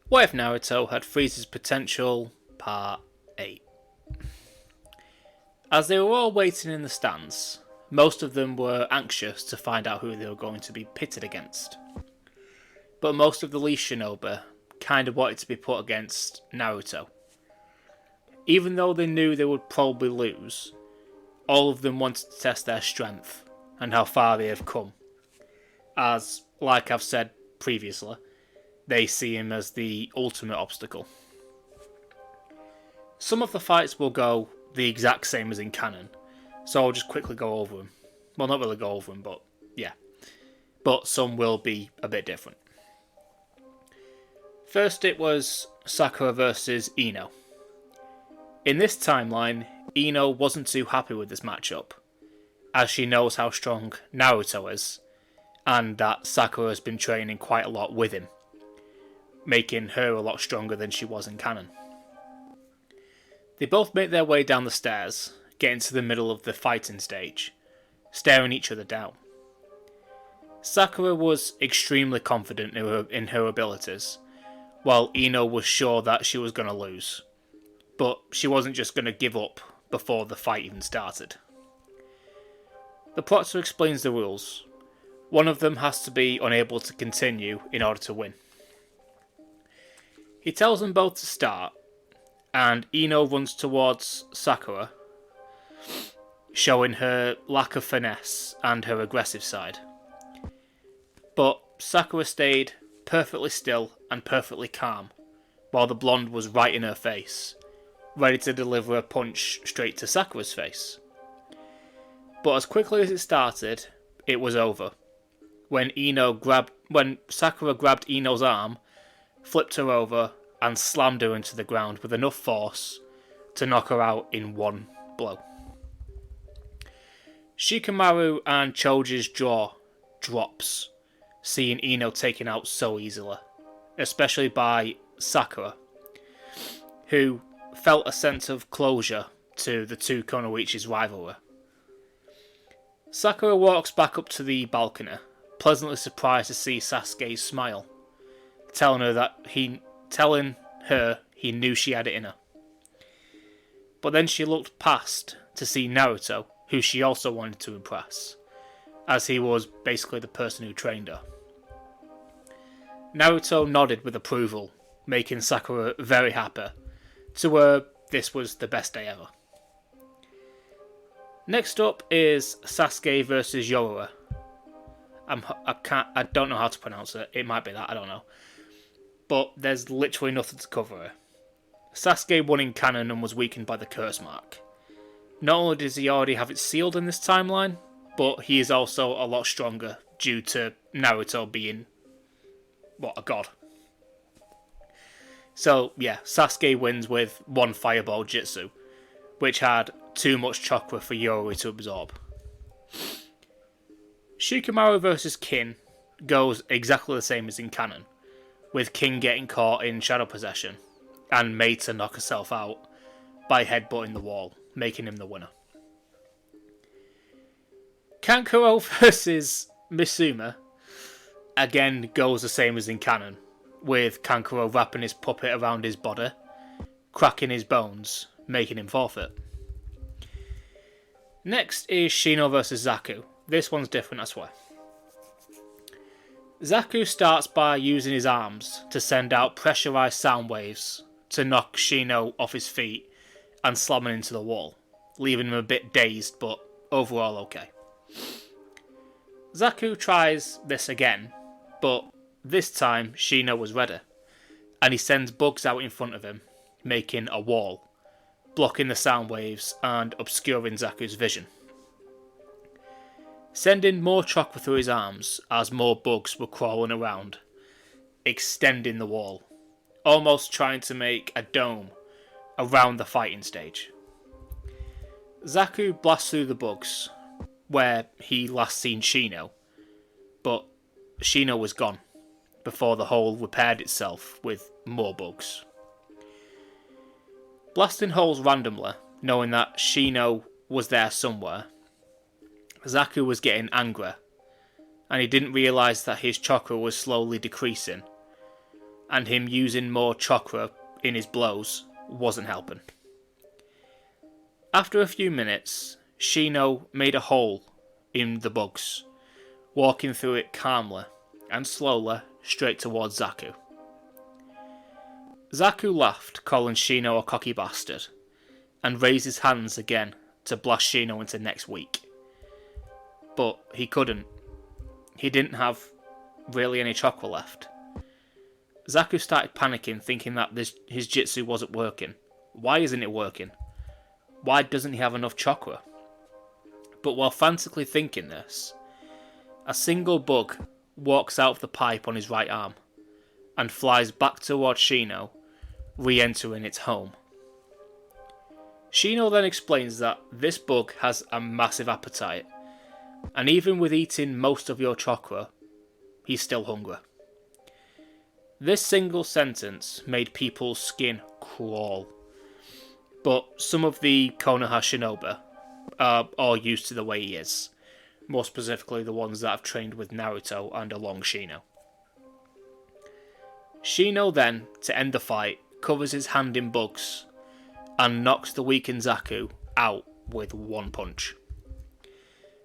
What if Naruto had Frieza's potential? Part 8. As they were all waiting in the stands, most of them were anxious to find out who they were going to be pitted against. But most of the least shinobi kind of wanted to be put against Naruto. Even though they knew they would probably lose, all of them wanted to test their strength and how far they have come. As, like I've said previously, they see him as the ultimate obstacle. Some of the fights will go the exact same as in canon, so I'll just quickly go over them. Well, not really go over them, but yeah. But some will be a bit different. First it was Sakura versus Ino. In this timeline, Ino wasn't too happy with this matchup, as she knows how strong Naruto is, and that Sakura has been training quite a lot with him, making her a lot stronger than she was in canon. They both make their way down the stairs, getting to the middle of the fighting stage, staring each other down. Sakura was extremely confident in her abilities, while Ino was sure that she was going to lose. But she wasn't just going to give up before the fight even started. The proctor explains the rules. One of them has to be unable to continue in order to win. He tells them both to start, and Ino runs towards Sakura, showing her lack of finesse and her aggressive side. But Sakura stayed perfectly still and perfectly calm, while the blonde was right in her face, ready to deliver a punch straight to Sakura's face. But as quickly as it started, it was over. When Sakura grabbed Ino's arm, flipped her over, and slammed her into the ground with enough force to knock her out in one blow. Shikamaru and Choji's jaw drops, seeing Ino taken out so easily, especially by Sakura, who felt a sense of closure to the two Kunoichi's rivalry. Sakura walks back up to the balcony, pleasantly surprised to see Sasuke's smile, telling her he knew she had it in her. But then she looked past to see Naruto, who she also wanted to impress, as he was basically the person who trained her. Naruto nodded with approval, making Sakura very happy. To her, this was the best day ever. Next up is Sasuke versus Yorua. I don't know how to pronounce it. It might be that, I don't know. But there's literally nothing to cover here. Sasuke won in canon and was weakened by the curse mark. Not only does he already have it sealed in this timeline, but he is also a lot stronger due to Naruto being, a god. So yeah, Sasuke wins with one fireball jutsu, which had too much chakra for Yorui to absorb. Shikamaru vs Kin goes exactly the same as in canon, with Kin getting caught in shadow possession and made to knock herself out by headbutting the wall, making him the winner. Kankuro vs Misuma again goes the same as in canon, with Kankuro wrapping his puppet around his body, cracking his bones, making him forfeit. Next is Shino vs Zaku. This one's different, I swear. Zaku starts by using his arms to send out pressurised sound waves to knock Shino off his feet and slam him into the wall, leaving him a bit dazed but overall okay. Zaku tries this again, but this time Shino was ready, and he sends bugs out in front of him, making a wall, blocking the sound waves and obscuring Zaku's vision. Sending more chakra through his arms as more bugs were crawling around, extending the wall, almost trying to make a dome around the fighting stage. Zaku blasts through the bugs, where he last seen Shino, but Shino was gone before the hole repaired itself with more bugs. Blasting holes randomly, knowing that Shino was there somewhere, Zaku was getting angry, and he didn't realise that his chakra was slowly decreasing, and him using more chakra in his blows wasn't helping. After a few minutes, Shino made a hole in the bugs, walking through it calmly and slowly straight towards Zaku. Zaku laughed, calling Shino a cocky bastard, and raised his hands again to blast Shino into next week. But he couldn't. He didn't have really any chakra left. Zaku started panicking, thinking that his jutsu wasn't working. Why isn't it working? Why doesn't he have enough chakra? But while frantically thinking this, a single bug walks out of the pipe on his right arm and flies back towards Shino, re-entering its home. Shino then explains that this bug has a massive appetite, and even with eating most of your chakra, he's still hungry. This single sentence made people's skin crawl, but some of the Konoha shinobi are all used to the way he is, more specifically the ones that have trained with Naruto and along Shino. Shino then, to end the fight, covers his hand in bugs and knocks the weakened Zaku out with one punch.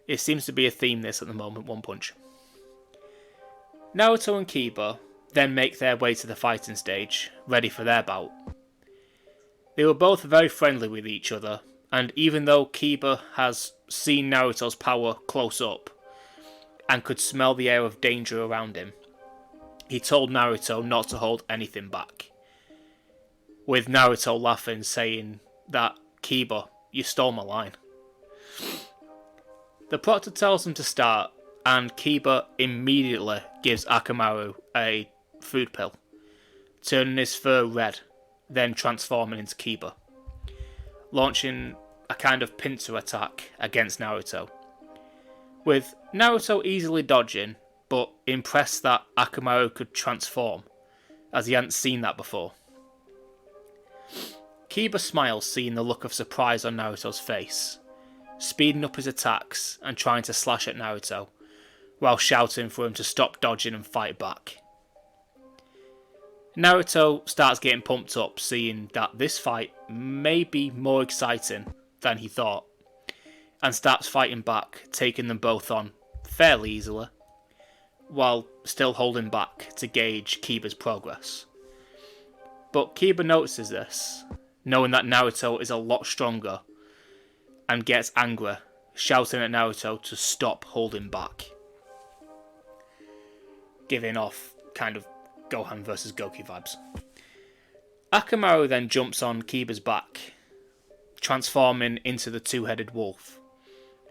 It seems to be a theme this at the moment, one punch. Naruto and Kiba then make their way to the fighting stage, ready for their bout. They were both very friendly with each other, and even though Kiba has seen Naruto's power close up and could smell the air of danger around him, he told Naruto not to hold anything back, with Naruto laughing, saying that, "Kiba, you stole my line." The proctor tells him to start, and Kiba immediately gives Akamaru a food pill, turning his fur red, then transforming into Kiba, launching a kind of pincer attack against Naruto, with Naruto easily dodging, but impressed that Akamaru could transform, as he hadn't seen that before. Kiba smiles, seeing the look of surprise on Naruto's face, speeding up his attacks and trying to slash at Naruto, while shouting for him to stop dodging and fight back. Naruto starts getting pumped up, seeing that this fight may be more exciting than he thought, and starts fighting back, taking them both on fairly easily, while still holding back to gauge Kiba's progress. But Kiba notices this, knowing that Naruto is a lot stronger, and gets angry, shouting at Naruto to stop holding back, giving off kind of Gohan vs Goku vibes. Akamaru then jumps on Kiba's back, transforming into the two-headed wolf,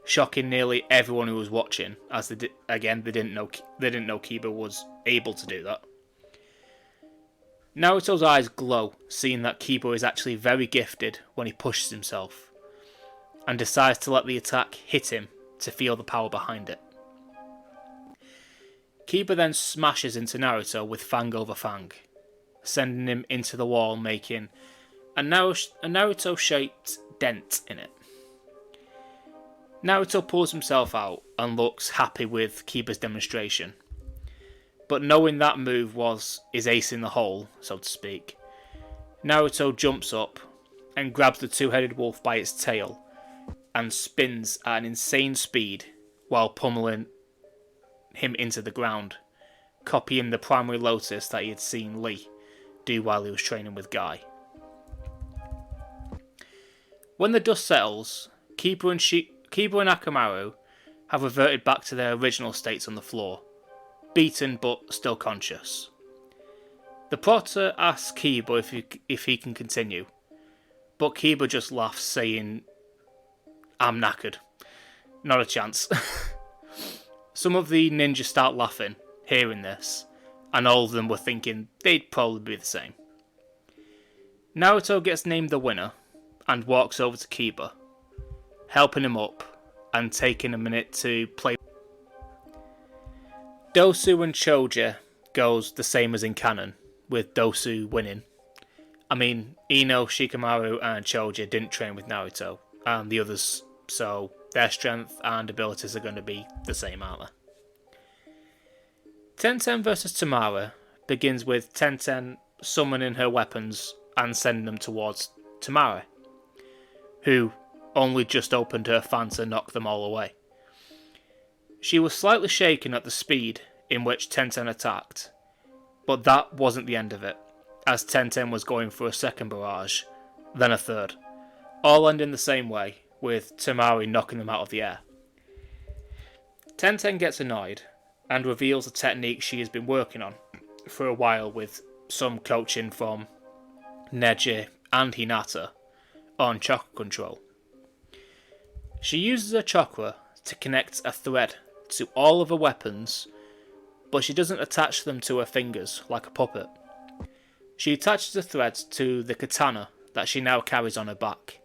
shocking nearly everyone who was watching, as they didn't know Kiba was able to do that. Naruto's eyes glow, seeing that Kiba is actually very gifted when he pushes himself, and decides to let the attack hit him to feel the power behind it. Kiba then smashes into Naruto with fang over fang, sending him into the wall, making a Naruto-shaped dent in it. Naruto pulls himself out and looks happy with Kiba's demonstration, but knowing that move was his ace in the hole, so to speak, Naruto jumps up and grabs the two-headed wolf by its tail and spins at an insane speed while pummeling him into the ground, copying the primary lotus that he had seen Lee do while he was training with Guy. When the dust settles, Kiba and Akamaru have reverted back to their original states on the floor, beaten but still conscious. The proctor asks Kiba if he can continue, but Kiba just laughs, saying, "I'm knackered. Not a chance." Some of the ninjas start laughing, hearing this, and all of them were thinking they'd probably be the same. Naruto gets named the winner, and walks over to Kiba, helping him up, and taking a minute to play. Dosu and Choji goes the same as in canon, with Dosu winning. I mean, Ino, Shikamaru and Choji didn't train with Naruto, and the others, so their strength and abilities are going to be the same, aren't they? Tenten vs Tamara begins with Tenten summoning her weapons and sending them towards Tamari, who only just opened her fan to knock them all away. She was slightly shaken at the speed in which Tenten attacked, but that wasn't the end of it, as Tenten was going for a second barrage, then a third, all ending the same way, with Tamari knocking them out of the air. Tenten gets annoyed and reveals a technique she has been working on for a while with some coaching from Neji and Hinata on chakra control. She uses her chakra to connect a thread to all of her weapons, but she doesn't attach them to her fingers like a puppet. She attaches the threads to the katana that she now carries on her back.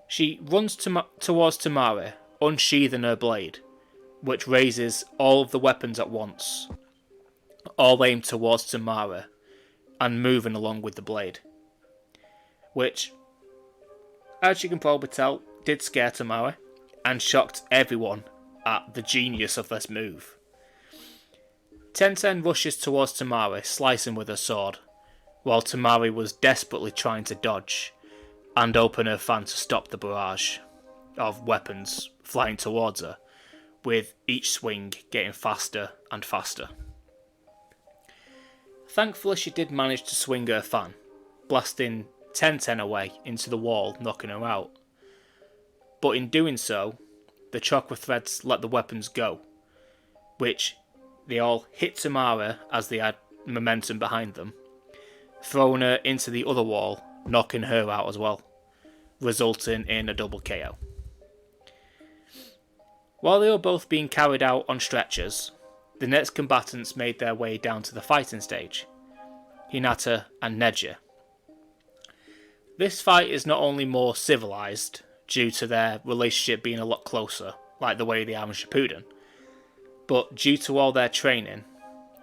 She runs towards Tamari, unsheathing her blade, which raises all of the weapons at once, all aimed towards Tamari and moving along with the blade, which, as you can probably tell, did scare Tamari and shocked everyone at the genius of this move. Tenten rushes towards Tamari, slicing with her sword, while Tamari was desperately trying to dodge and open her fan to stop the barrage of weapons flying towards her, with each swing getting faster and faster. Thankfully, she did manage to swing her fan, blasting Tenten away into the wall, knocking her out. But in doing so, the chakra threads let the weapons go, which they all hit Tamari as they had momentum behind them, throwing her into the other wall, knocking her out as well, resulting in a double KO. While they were both being carried out on stretchers, the next combatants made their way down to the fighting stage, Hinata and Neji. This fight is not only more civilized, due to their relationship being a lot closer, like the way they are in Shippuden, but due to all their training,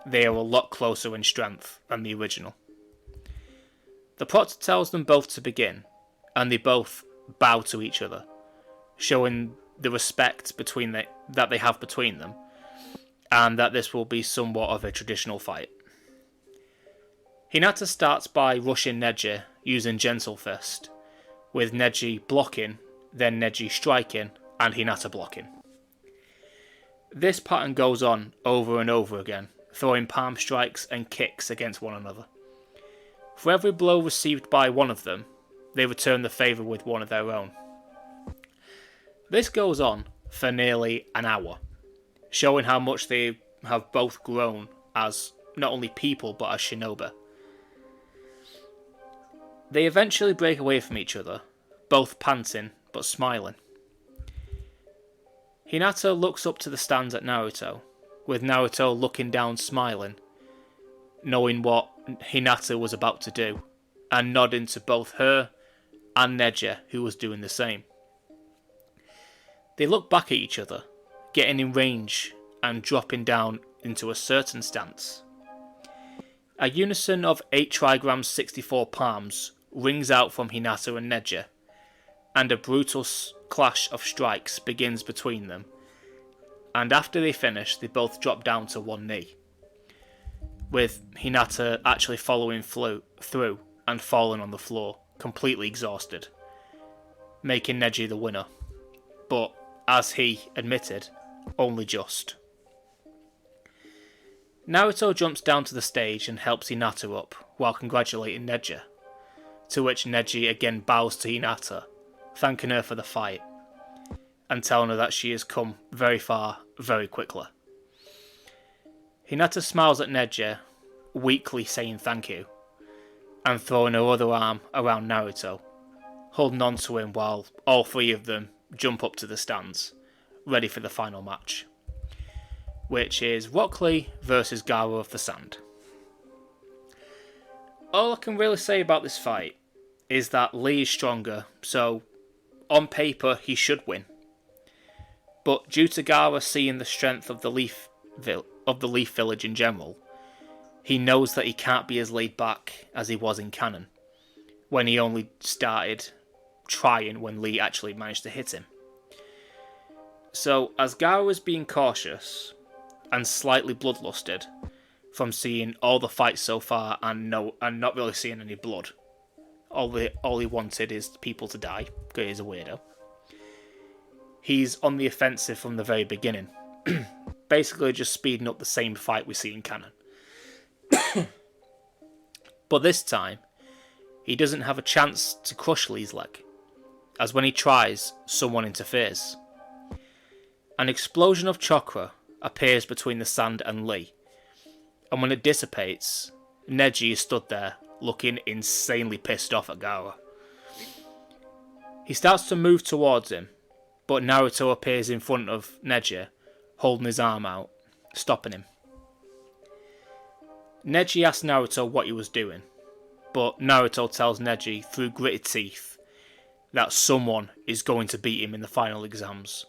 they are a lot closer in strength than the original. The proctor tells them both to begin, and they both bow to each other, showing the respect that they have between them, and that this will be somewhat of a traditional fight. Hinata starts by rushing Neji using Gentle Fist, with Neji blocking, then Neji striking, and Hinata blocking. This pattern goes on over and over again, throwing palm strikes and kicks against one another. For every blow received by one of them, they return the favour with one of their own. This goes on for nearly an hour, showing how much they have both grown as not only people but as shinobi. They eventually break away from each other, both panting but smiling. Hinata looks up to the stands at Naruto, with Naruto looking down smiling, knowing what Hinata was about to do, and nodding to both her and Neji, who was doing the same. They look back at each other, getting in range and dropping down into a certain stance. A unison of 8 trigrams 64 palms rings out from Hinata and Neji, and a brutal clash of strikes begins between them, and after they finish, they both drop down to one knee, with Hinata actually following through and falling on the floor, completely exhausted, making Neji the winner, but, as he admitted, only just. Naruto jumps down to the stage and helps Hinata up, while congratulating Neji, to which Neji again bows to Hinata, thanking her for the fight, and telling her that she has come very far, very quickly. Hinata smiles at Neji, weakly saying thank you, and throwing her other arm around Naruto, holding on to him while all 3 of them jump up to the stands, ready for the final match, which is Rock Lee versus Gaara of the Sand. All I can really say about this fight is that Lee is stronger, so on paper he should win. But due to Gaara seeing the strength of the Leaf Village in general, he knows that he can't be as laid back as he was in canon, when he only started trying when Lee actually managed to hit him. So, as Gaara is being cautious and slightly bloodlusted, from seeing all the fights so far and not really seeing any blood. All he wanted is people to die, because he's a weirdo. He's on the offensive from the very beginning, basically just speeding up the same fight we see in canon. But this time, he doesn't have a chance to crush Lee's leg, as when he tries, someone interferes. An explosion of chakra appears between the sand and Lee, and when it dissipates, Neji is stood there looking insanely pissed off at Gaara. He starts to move towards him, but Naruto appears in front of Neji, holding his arm out, stopping him. Neji asks Naruto what he was doing, but Naruto tells Neji through gritted teeth that someone is going to beat him in the final exams.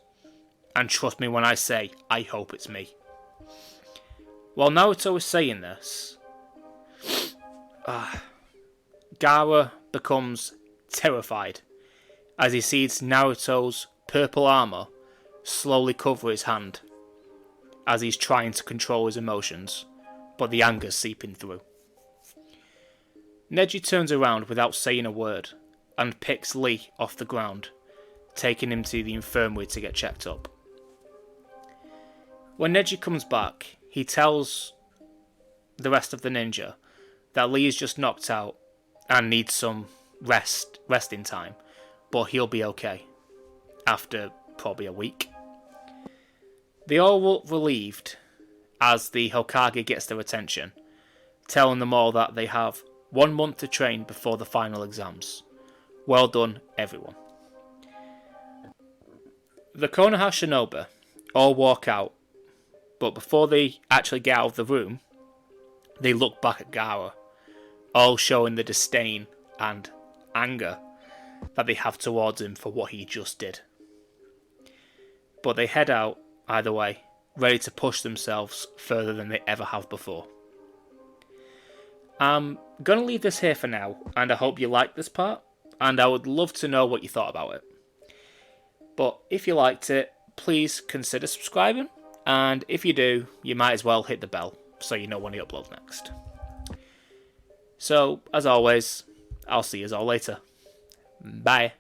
And trust me when I say, I hope it's me. While Naruto is saying this, Gaara becomes terrified as he sees Naruto's purple armour slowly cover his hand as he's trying to control his emotions, but the anger's seeping through. Neji turns around without saying a word and picks Lee off the ground, taking him to the infirmary to get checked up. When Neji comes back, he tells the rest of the ninja that Lee is just knocked out and needs some resting time, but he'll be okay after probably a week. They all look relieved as the Hokage gets their attention, telling them all that they have 1 month to train before the final exams. Well done, everyone. The Konoha Shinobi all walk out, but before they actually get out of the room, they look back at Gaara, all showing the disdain and anger that they have towards him for what he just did. But they head out, either way, ready to push themselves further than they ever have before. I'm going to leave this here for now, and I hope you liked this part, and I would love to know what you thought about it. But if you liked it, please consider subscribing, and if you do, you might as well hit the bell so you know when I upload next. So, as always, I'll see you all later. Bye.